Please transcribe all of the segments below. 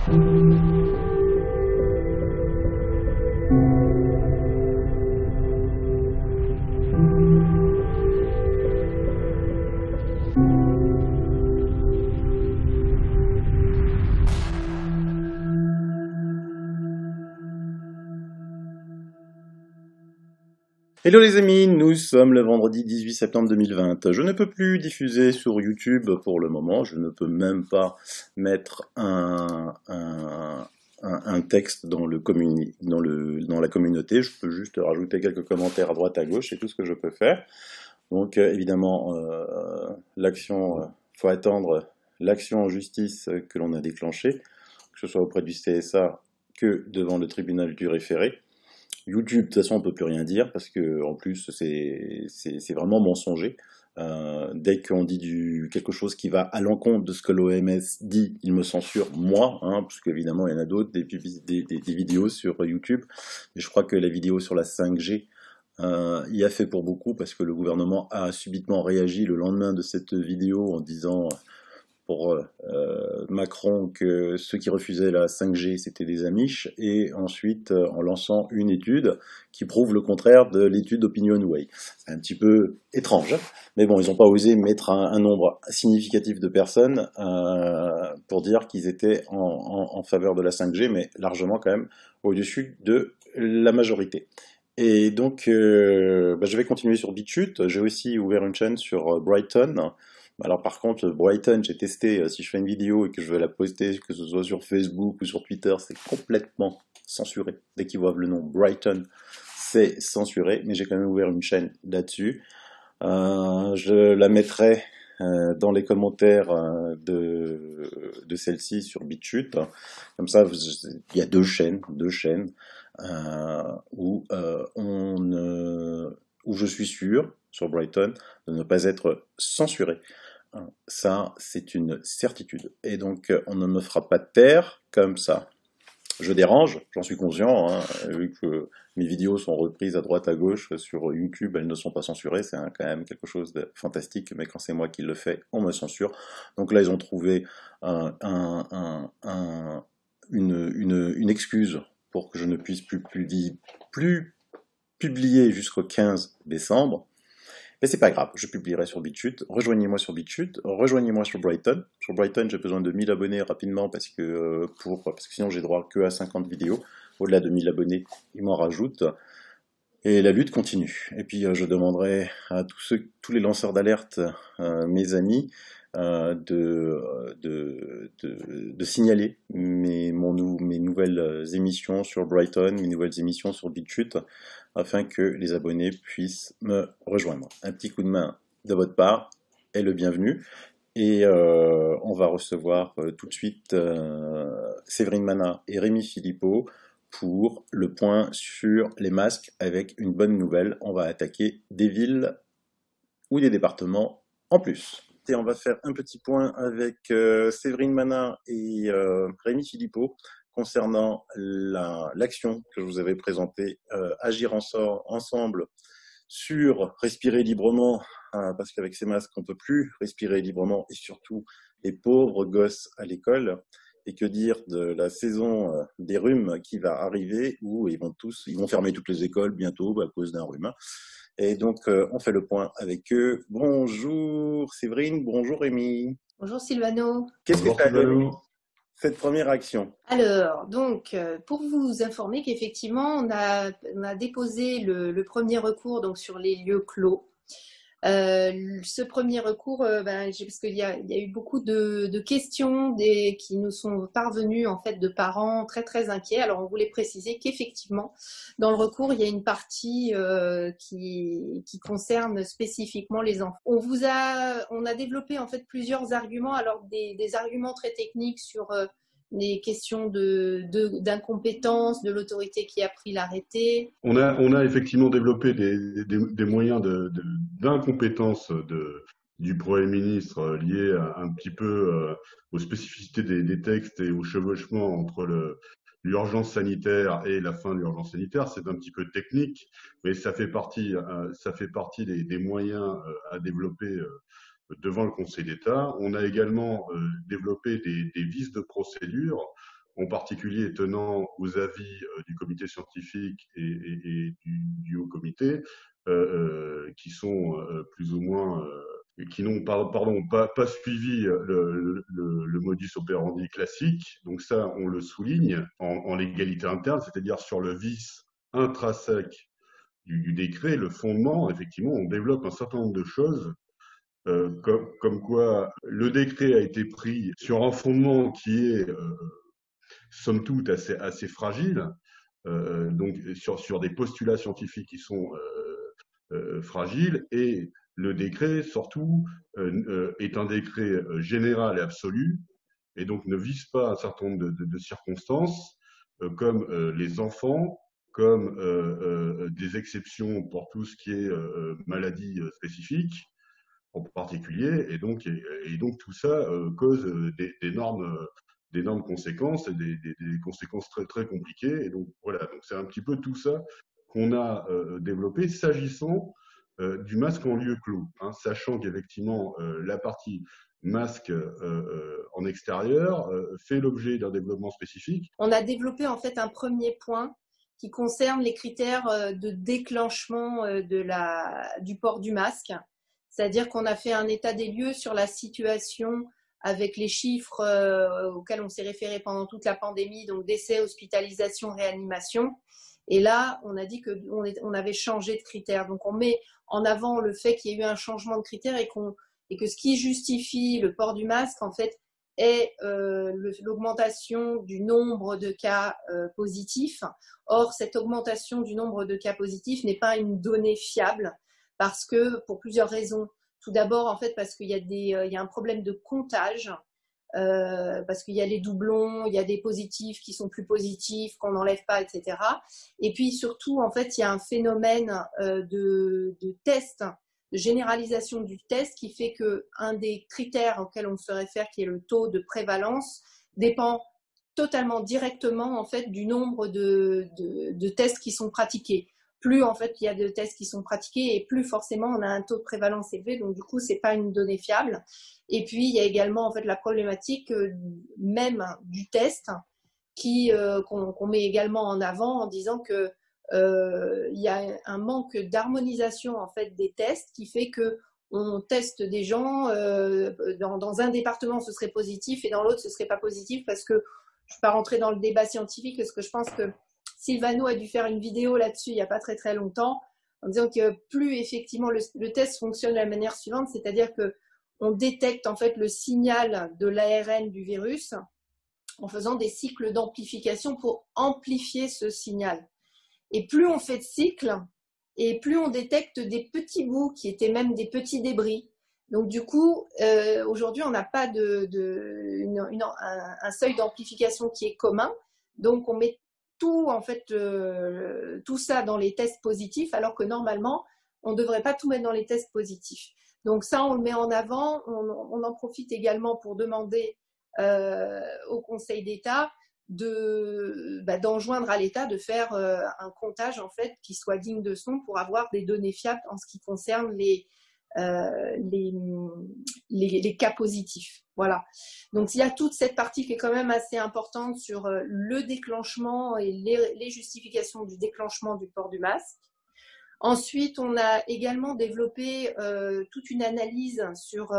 Hello les amis, nous sommes le vendredi 18 septembre 2020. Je ne peux plus diffuser sur YouTube pour le moment, je ne peux même pas mettre un texte dans la communauté, je peux juste rajouter quelques commentaires à droite à gauche, c'est tout ce que je peux faire. Donc évidemment, faut attendre l'action en justice que l'on a déclenchée, que ce soit auprès du CSA que devant le tribunal du référé. YouTube, de toute façon, on peut plus rien dire parce que en plus, c'est vraiment mensonger. Dès qu'on dit quelque chose qui va à l'encontre de ce que l'OMS dit, il me censure moi, parce qu'évidemment, il y en a d'autres, des vidéos sur YouTube. Mais je crois que la vidéo sur la 5G y a fait pour beaucoup parce que le gouvernement a subitement réagi le lendemain de cette vidéo en disant pour Macron que ceux qui refusaient la 5G c'était des amiches, et ensuite en lançant une étude qui prouve le contraire de l'étude OpinionWay. C'est un petit peu étrange, mais bon, ils n'ont pas osé mettre un nombre significatif de personnes pour dire qu'ils étaient en faveur de la 5G, mais largement quand même au-dessus de la majorité. Et donc, je vais continuer sur BitChute. J'ai aussi ouvert une chaîne sur Brighton. Alors par contre, Brighton, j'ai testé, si je fais une vidéo et que je veux la poster, que ce soit sur Facebook ou sur Twitter, c'est complètement censuré. Dès qu'ils voient le nom Brighton, c'est censuré, mais j'ai quand même ouvert une chaîne là-dessus. Je la mettrai dans les commentaires de celle-ci sur BitChute. Comme ça, il y a deux chaînes où je suis sûr, sur Brighton, de ne pas être censuré. Ça, c'est une certitude. Et donc, on ne me fera pas taire comme ça. Je dérange, j'en suis conscient, vu que mes vidéos sont reprises à droite à gauche sur YouTube, elles ne sont pas censurées, c'est quand même quelque chose de fantastique, mais quand c'est moi qui le fais, on me censure. Donc là, ils ont trouvé une excuse pour que je ne puisse plus publier jusqu'au 15 décembre. Mais c'est pas grave, je publierai sur BitChute. Rejoignez-moi sur BitChute, rejoignez-moi sur Brighton. Sur Brighton, j'ai besoin de 1000 abonnés rapidement parce que sinon j'ai droit que à 50 vidéos. Au-delà de 1000 abonnés, ils m'en rajoutent. Et la lutte continue. Et puis je demanderai à tous les lanceurs d'alerte, mes amis, de signaler mes nouvelles émissions sur Brighton, mes nouvelles émissions sur BitChute, afin que les abonnés puissent me rejoindre. Un petit coup de main de votre part est le bienvenu. Et on va recevoir tout de suite Séverine Mana et Rémi Philippot pour le point sur les masques avec une bonne nouvelle. On va attaquer des villes ou des départements en plus. Et on va faire un petit point avec Séverine Mana et Rémi Philippot concernant l'action que je vous avais présentée, Agir ensemble sur respirer librement, parce qu'avec ces masques on ne peut plus respirer librement, et surtout les pauvres gosses à l'école. Et que dire de la saison des rhumes qui va arriver, où ils vont fermer toutes les écoles bientôt à cause d'un rhume. Et donc, on fait le point avec eux. Bonjour Séverine, bonjour Rémi. Bonjour Silvano. Qu'est-ce que tu as fait cette première action? Alors, donc, pour vous informer qu'effectivement, on a déposé le premier recours donc, sur les lieux clos. Ce premier recours, parce qu'il y a eu beaucoup de questions qui nous sont parvenues en fait de parents très très inquiets. Alors on voulait préciser qu'effectivement dans le recours il y a une partie qui concerne spécifiquement les enfants. On a développé en fait plusieurs arguments, alors des arguments très techniques sur des questions d'incompétence de l'autorité qui a pris l'arrêté. On a effectivement développé des moyens d'incompétence du Premier ministre liés un petit peu aux spécificités des textes et au chevauchement entre l'urgence sanitaire et la fin de l'urgence sanitaire. C'est un petit peu technique, mais ça fait partie des moyens à développer devant le Conseil d'État. On a également développé des vices de procédure. en particulier tenant aux avis du comité scientifique et du haut comité, qui sont plus ou moins qui n'ont pas suivi le modus operandi classique. Donc ça, on le souligne en légalité interne, c'est-à-dire sur le vice intrinsèque du décret, le fondement. Effectivement, on développe un certain nombre de choses, comme quoi le décret a été pris sur un fondement qui est somme toute assez fragile, donc sur des postulats scientifiques qui sont fragiles, et le décret, surtout, est un décret général et absolu, et donc ne vise pas un certain nombre de circonstances, comme les enfants, comme des exceptions pour tout ce qui est maladie spécifique, en particulier, et donc tout ça cause d'énormes conséquences, et des conséquences très, très compliquées. Et donc voilà, donc c'est un petit peu tout ça qu'on a développé s'agissant du masque en lieu clos, hein, sachant qu'effectivement la partie masque en extérieur fait l'objet d'un développement spécifique. On a développé en fait un premier point qui concerne les critères de déclenchement du port du masque. C'est-à-dire qu'on a fait un état des lieux sur la situation avec les chiffres auxquels on s'est référé pendant toute la pandémie, donc décès, hospitalisation, réanimation. Et là, on a dit qu'on avait changé de critères. Donc on met en avant le fait qu'il y a eu un changement de critères et que ce qui justifie le port du masque, en fait, est l'augmentation du nombre de cas positifs. Or, cette augmentation du nombre de cas positifs n'est pas une donnée fiable, parce que pour plusieurs raisons. Tout d'abord, en fait, parce qu'il y a un problème de comptage, parce qu'il y a les doublons, il y a des positifs qui sont plus positifs, qu'on n'enlève pas, etc. Et puis surtout, en fait, il y a un phénomène de test, de généralisation du test, qui fait qu'un des critères auxquels on se réfère, qui est le taux de prévalence, dépend totalement directement, en fait, du nombre de tests qui sont pratiqués. Plus en fait il y a de tests qui sont pratiqués et plus forcément on a un taux de prévalence élevé, donc du coup c'est pas une donnée fiable. Et puis il y a également en fait la problématique même du test qu'on met également en avant en disant que il y a un manque d'harmonisation en fait des tests qui fait que on teste des gens dans un département ce serait positif et dans l'autre ce serait pas positif, parce que je ne vais pas rentrer dans le débat scientifique, parce que je pense que Sylvano a dû faire une vidéo là-dessus il n'y a pas très très longtemps, en disant que plus effectivement le test fonctionne de la manière suivante, c'est-à-dire qu'on détecte en fait le signal de l'ARN du virus en faisant des cycles d'amplification pour amplifier ce signal. Et plus on fait de cycles, et plus on détecte des petits bouts qui étaient même des petits débris. Donc du coup, aujourd'hui, on n'a pas un seuil d'amplification qui est commun. Donc on met tout ça dans les tests positifs, alors que normalement, on ne devrait pas tout mettre dans les tests positifs. Donc ça, on le met en avant. On en profite également pour demander au Conseil d'État d'enjoindre à l'État de faire un comptage en fait qui soit digne de son, pour avoir des données fiables en ce qui concerne les cas positifs. Voilà. Donc il y a toute cette partie qui est quand même assez importante sur le déclenchement et les justifications du déclenchement du port du masque. Ensuite, on a également développé toute une analyse sur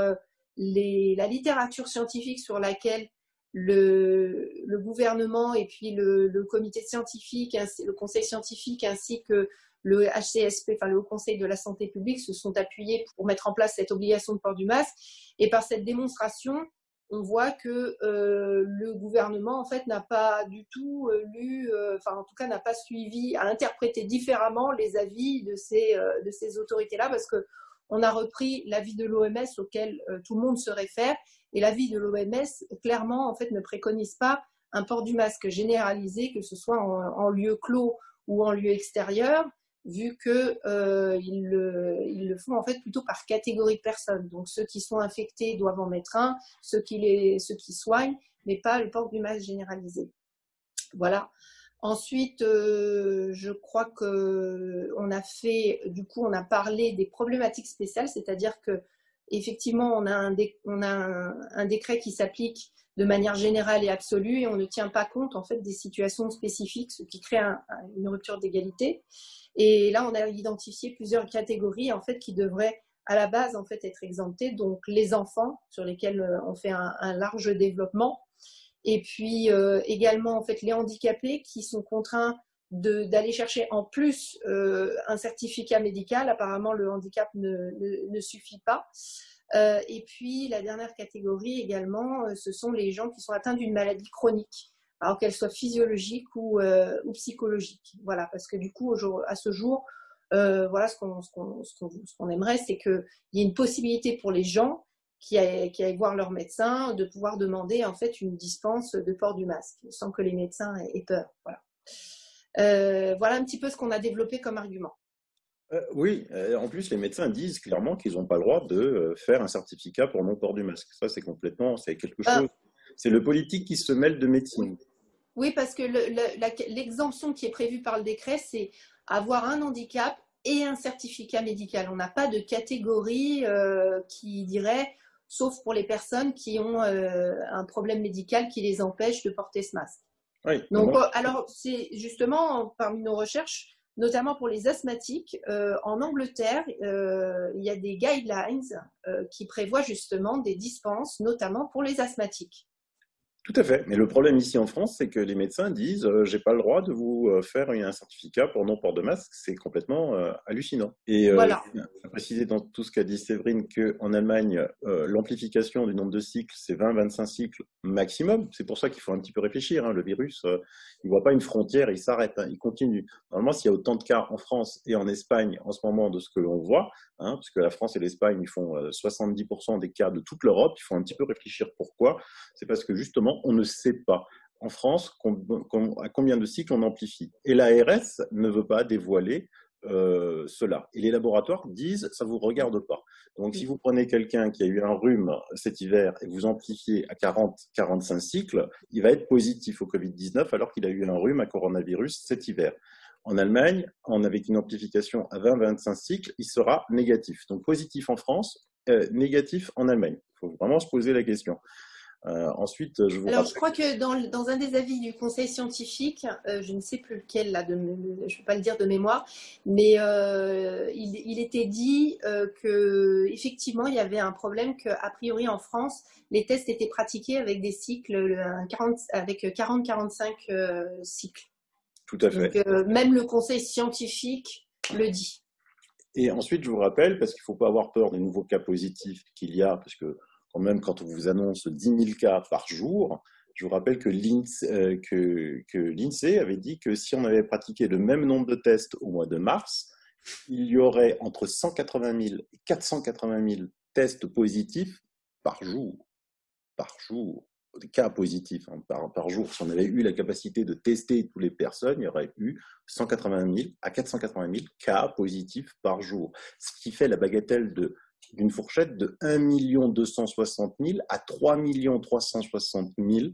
la littérature scientifique sur laquelle le gouvernement et puis le comité scientifique, le conseil scientifique ainsi que le HCSP, enfin le Haut Conseil de la Santé publique, se sont appuyés pour mettre en place cette obligation de port du masque. Et par cette démonstration, on voit que le gouvernement en fait n'a pas du tout en tout cas n'a pas suivi, a interprété différemment les avis de ces autorités-là, parce que on a repris l'avis de l'OMS auquel tout le monde se réfère, et l'avis de l'OMS clairement en fait ne préconise pas un port du masque généralisé, que ce soit en lieu clos ou en lieu extérieur, vu qu'ils le font en fait plutôt par catégorie de personnes. Donc ceux qui sont infectés doivent en mettre un, ceux qui soignent, mais pas le port du masque généralisé. Voilà. Ensuite, je crois qu'on a parlé des problématiques spéciales, c'est-à-dire que effectivement, on a un décret qui s'applique de manière générale et absolue, et on ne tient pas compte en fait des situations spécifiques, ce qui crée une rupture d'égalité. Et là, on a identifié plusieurs catégories en fait qui devraient à la base en fait être exemptées. Donc les enfants sur lesquels on fait un large développement, et puis également en fait les handicapés qui sont contraints d'aller chercher en plus un certificat médical. Apparemment, le handicap ne suffit pas. Et puis, la dernière catégorie également, ce sont les gens qui sont atteints d'une maladie chronique, alors qu'elle soit physiologique ou psychologique. Voilà, parce que du coup, à ce jour, voilà, ce qu'on aimerait, c'est qu'il y ait une possibilité pour les gens qui aillent voir leur médecin de pouvoir demander en fait une dispense de port du masque, sans que les médecins aient peur. Voilà. Voilà un petit peu ce qu'on a développé comme argument. Oui, en plus, les médecins disent clairement qu'ils n'ont pas le droit de faire un certificat pour non-port du masque. Ça, c'est quelque chose. C'est le politique qui se mêle de médecine. Oui, parce que l'exemption qui est prévue par le décret, c'est avoir un handicap et un certificat médical. On n'a pas de catégorie qui dirait, sauf pour les personnes qui ont un problème médical qui les empêche de porter ce masque. Oui, donc, alors, c'est justement parmi nos recherches, notamment pour les asthmatiques, en Angleterre, il y a des guidelines qui prévoient justement des dispenses, notamment pour les asthmatiques. Tout à fait. Mais le problème ici en France, c'est que les médecins disent j'ai pas le droit de vous faire un certificat pour non-port de masque. C'est complètement hallucinant. Et voilà. Je tiens à préciser dans tout ce qu'a dit Séverine qu'en Allemagne, l'amplification du nombre de cycles, c'est 20-25 cycles maximum. C'est pour ça qu'il faut un petit peu réfléchir. Hein. Le virus, il ne voit pas une frontière, il s'arrête, hein, il continue. Normalement, s'il y a autant de cas en France et en Espagne en ce moment de ce que l'on voit, hein, parce que la France et l'Espagne, ils font 70% des cas de toute l'Europe, il faut un petit peu réfléchir pourquoi. C'est parce que justement, on ne sait pas en France à combien de cycles on amplifie. Et l'ARS ne veut pas dévoiler cela. Et les laboratoires disent ça ne vous regarde pas. Donc si vous prenez quelqu'un qui a eu un rhume cet hiver et vous amplifiez à 40-45 cycles, il va être positif au Covid-19 alors qu'il a eu un rhume à coronavirus cet hiver. En Allemagne, avec une amplification à 20-25 cycles, il sera négatif. Donc positif en France, négatif en Allemagne. Il faut vraiment se poser la question. Ensuite, je crois que dans un des avis du conseil scientifique, je ne sais plus lequel, là, je ne vais pas le dire de mémoire, mais il était dit qu'effectivement, il y avait un problème qu'a priori en France, les tests étaient pratiqués avec des cycles, avec 40-45 cycles. Tout à fait. Donc, même le conseil scientifique le dit. Et ensuite, je vous rappelle, parce qu'il ne faut pas avoir peur des nouveaux cas positifs qu'il y a, parce que quand même, quand on vous annonce 10 000 cas par jour, je vous rappelle que l'INSEE avait dit que si on avait pratiqué le même nombre de tests au mois de mars, il y aurait entre 180 000 et 480 000 tests positifs par jour. Par jour. Des cas positifs hein, par jour. Si on avait eu la capacité de tester toutes les personnes, il y aurait eu 180 000 à 480 000 cas positifs par jour. Ce qui fait la bagatelle d'une fourchette de 1 260 000 à 3 360 000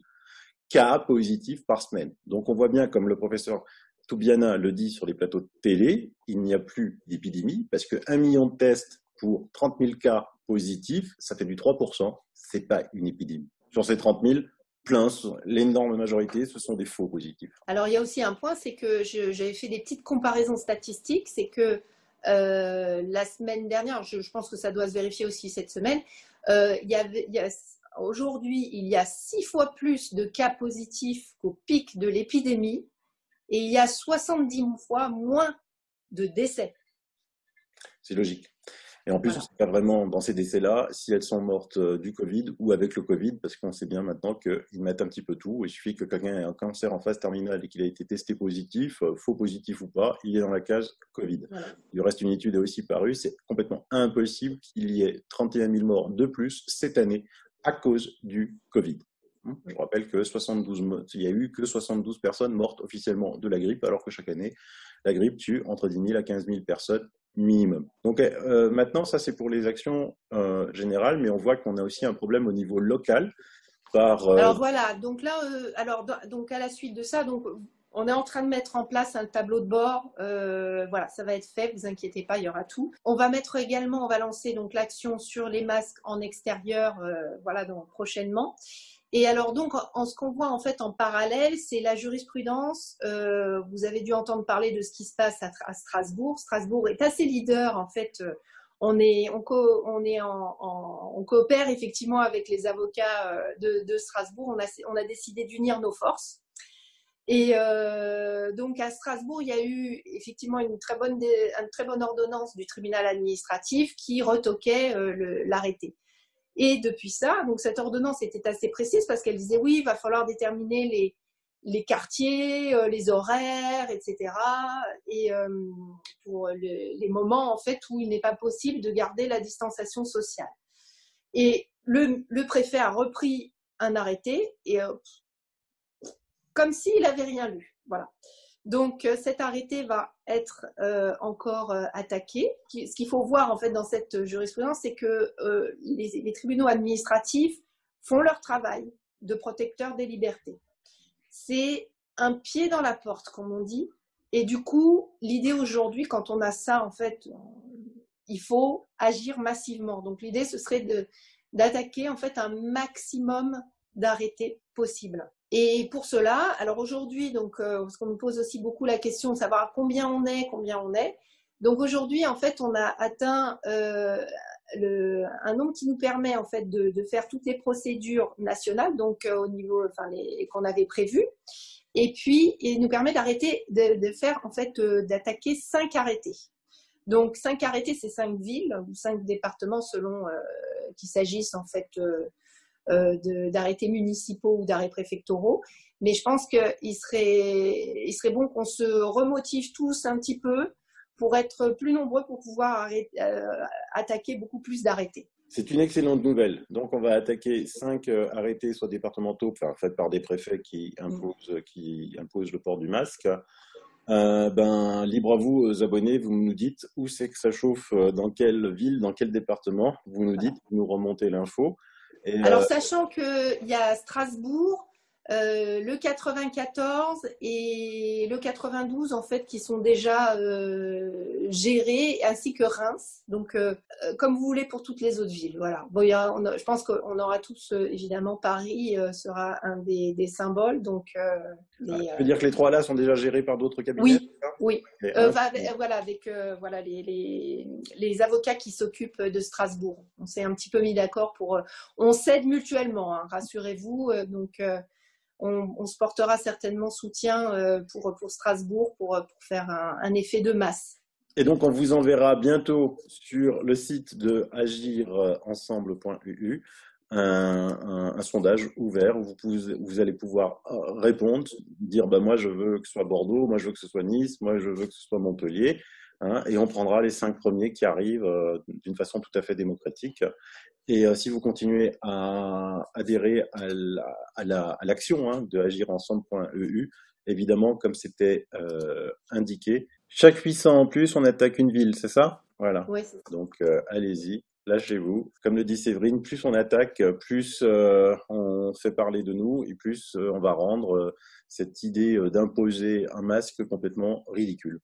cas positifs par semaine. Donc on voit bien, comme le professeur Toubiana le dit sur les plateaux de télé, il n'y a plus d'épidémie parce que 1 million de tests pour 30 000 cas positifs, ça fait du 3%, c'est pas une épidémie. Sur ces 30 000, l'énorme majorité, ce sont des faux positifs. Alors il y a aussi un point, c'est que j'avais fait des petites comparaisons statistiques, c'est que la semaine dernière, je pense que ça doit se vérifier aussi cette semaine, aujourd'hui, il y a 6 fois plus de cas positifs qu'au pic de l'épidémie et il y a 70 fois moins de décès. C'est logique. Et en plus, on ne sait pas vraiment dans ces décès-là si elles sont mortes du Covid ou avec le Covid, parce qu'on sait bien maintenant qu'ils mettent un petit peu tout. Il suffit que quelqu'un ait un cancer en phase terminale et qu'il a été testé positif, faux positif ou pas, il est dans la case Covid. Voilà. Il reste une étude aussi parue, c'est complètement impossible qu'il y ait 31 000 morts de plus cette année à cause du Covid. Je rappelle que il n'y a eu que 72 personnes mortes officiellement de la grippe, alors que chaque année, la grippe tue entre 10 000 à 15 000 personnes minimum. Donc maintenant, ça c'est pour les actions générales, mais on voit qu'on a aussi un problème au niveau local. Alors voilà, donc là, donc à la suite de ça, donc on est en train de mettre en place un tableau de bord. Voilà, ça va être fait, vous inquiétez pas, il y aura tout. On va lancer donc l'action sur les masques en extérieur, voilà, donc prochainement. Et alors donc, ce qu'on voit en fait en parallèle, c'est la jurisprudence. Vous avez dû entendre parler de ce qui se passe à Strasbourg. Strasbourg est assez leader en fait. On coopère effectivement avec les avocats de Strasbourg. On a décidé d'unir nos forces. Et donc à Strasbourg, il y a eu effectivement une très bonne ordonnance du tribunal administratif qui retoquait l'arrêté. Et depuis ça, donc cette ordonnance était assez précise parce qu'elle disait oui, il va falloir déterminer les quartiers, les horaires, etc. Et pour les moments en fait où il n'est pas possible de garder la distanciation sociale. Et le préfet a repris un arrêté et comme s'il n'avait rien lu. Voilà. Donc cet arrêté va être encore attaqué. Ce qu'il faut voir en fait dans cette jurisprudence, c'est que les tribunaux administratifs font leur travail de protecteur des libertés. C'est un pied dans la porte, comme on dit. Et du coup, l'idée aujourd'hui, quand on a ça, en fait, il faut agir massivement. Donc l'idée, ce serait d'attaquer en fait un maximum d'arrêtés possibles. Et pour cela, alors aujourd'hui, donc, parce qu'on nous pose aussi beaucoup la question de savoir combien on est. Donc aujourd'hui, en fait, on a atteint un nombre qui nous permet en fait de faire toutes les procédures nationales, donc au niveau, qu'on avait prévues. Et puis, il nous permet de faire en fait d'attaquer 5 arrêtés. Donc 5 arrêtés, c'est 5 villes ou 5 départements selon qu'il s'agisse en fait d'arrêtés municipaux ou d'arrêts préfectoraux. Mais je pense qu'il serait bon qu'on se remotive tous un petit peu pour être plus nombreux pour pouvoir attaquer beaucoup plus d'arrêtés. C'est une excellente nouvelle. Donc, on va attaquer 5 arrêtés, soit départementaux, faits par des préfets qui imposent le port du masque. Libre à vous, abonnés, vous nous dites où c'est que ça chauffe, dans quelle ville, dans quel département. Vous nous dites, vous nous remontez l'info. Et, alors, sachant qu'il y a Strasbourg, le 94 et le 92 en fait qui sont déjà gérés, ainsi que Reims. Donc, comme vous voulez pour toutes les autres villes. Voilà. Bon, je pense qu'on aura tous évidemment Paris sera un des symboles. Donc, tu veux dire que les 3 là sont déjà gérés par d'autres cabinets? Oui, oui. Avec les avocats qui s'occupent de Strasbourg. On s'est un petit peu mis d'accord on s'aide mutuellement, hein, rassurez-vous. Donc, on se portera certainement soutien pour Strasbourg pour faire un effet de masse. Et donc, on vous enverra bientôt sur le site de agirensemble.eu un sondage ouvert où vous allez pouvoir répondre, dire moi je veux que ce soit Bordeaux, moi je veux que ce soit Nice, moi je veux que ce soit Montpellier, hein, et on prendra les 5 premiers qui arrivent d'une façon tout à fait démocratique. Et si vous continuez à adhérer à l'action de agirensemble.eu, évidemment, comme c'était indiqué, chaque 800 en plus, on attaque une ville, c'est ça? Voilà. Oui, c'est ça. Donc, allez-y, lâchez-vous. Comme le dit Séverine, plus on attaque, plus on fait parler de nous et plus on va rendre cette idée d'imposer un masque complètement ridicule.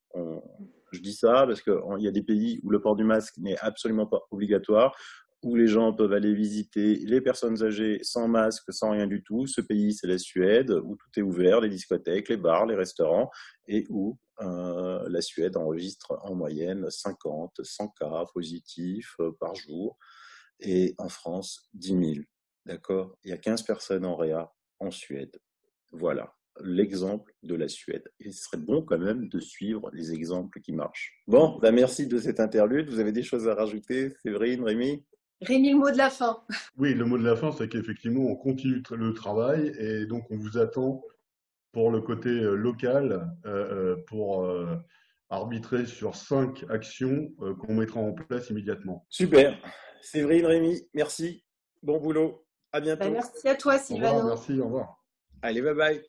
Je dis ça parce qu'il y a des pays où le port du masque n'est absolument pas obligatoire, où les gens peuvent aller visiter les personnes âgées sans masque, sans rien du tout. Ce pays, c'est la Suède, où tout est ouvert, les discothèques, les bars, les restaurants, et où la Suède enregistre en moyenne 50, 100 cas positifs par jour, et en France, 10 000. D'accord? Il y a 15 personnes en réa en Suède. Voilà l'exemple de la Suède. Et ce serait bon quand même de suivre les exemples qui marchent. Bon, merci de cette interlude. Vous avez des choses à rajouter, Séverine, Rémi? Rémi, le mot de la fin. Oui, le mot de la fin, c'est qu'effectivement, on continue le travail et donc on vous attend pour le côté local pour arbitrer sur 5 actions qu'on mettra en place immédiatement. Super. Séverine, Rémi, merci. Bon boulot. À bientôt. Merci à toi, Sylvano. Au revoir, merci, au revoir. Allez, bye bye.